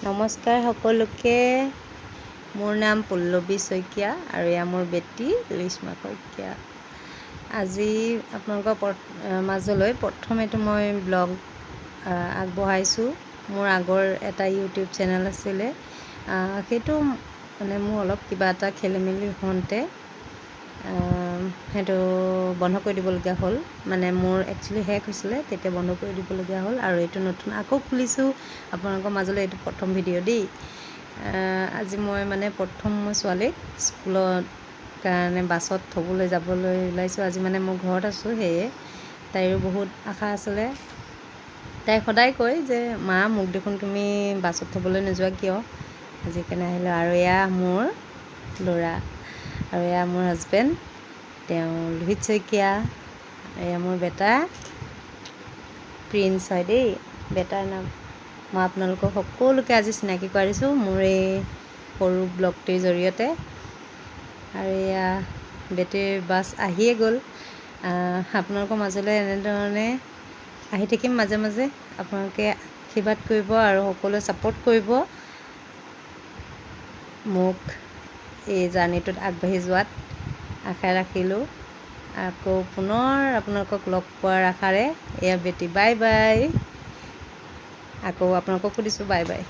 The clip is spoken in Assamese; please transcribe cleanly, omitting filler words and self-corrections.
নমস্কাৰ সকলোকে। মোৰ নাম পল্লৱী শইকীয়া আৰু এয়া মোৰ বেটী লিস্মা শইকীয়া। আজি আপোনালোকৰ মাজলৈ প্ৰথমেতো মই ব্লগ আগবঢ়াইছোঁ। মোৰ আগৰ এটা ইউটিউব চেনেল আছিলে, সেইটো মোৰ অলপ কিবা এটা খেলি মেলি হওঁতে সেইটো বন্ধ কৰি দিবলগীয়া হ'ল। মোৰ একচুৱেলি শেষ হৈছিলে, তেতিয়া বন্ধ কৰি দিবলগীয়া হ'ল। আৰু এইটো নতুন আকৌ খুলিছোঁ আপোনালোকৰ মাজলৈ। এইটো প্ৰথম ভিডিঅ' দেই। আজি মই প্ৰথম মোৰ ছোৱালীক স্কুলত কাৰণে বাছত থ'বলৈ যাবলৈ ওলাইছোঁ। আজি মোৰ ঘৰত আছোঁ, সেয়ে তাইৰো বহুত আশা আছিলে। তাই সদায় কয় যে মা, মোক দেখোন তুমি বাছত থ'বলৈ নোযোৱা কিয়? আজি কেনে আহিলোঁ। আৰু এয়া মোৰ ল'ৰা, আৰু এয়া মোৰ হাজবেণ্ড, তেওঁ লোহিত শইকীয়া। এয়া মোৰ বেটা প্ৰিন্স হয় দেই, বেটাৰ নাম। মই আপোনালোকক সকলোকে আজি চিনাকি কৰাই দিছোঁ মোৰ এই সৰু ব্লগটিৰ জৰিয়তে। আৰু এয়া বেটীৰ বাছ আহিয়ে গ'ল। আপোনালোকৰ মাজলৈ এনেধৰণে আহি থাকিম মাজে মাজে। আপোনালোকে আশীৰ্বাদ কৰিব আৰু সকলোৱে ছাপোৰ্ট কৰিব মোক এই জাৰ্ণিটোত আগবাঢ়ি যোৱাত। আশা ৰাখিলোঁ। আকৌ পুনৰ আপোনালোকক লগ পোৱাৰ আশাৰে এয়া বেটী, বাই বাই। আকৌ আপোনালোককো দিছোঁ বাই বাই।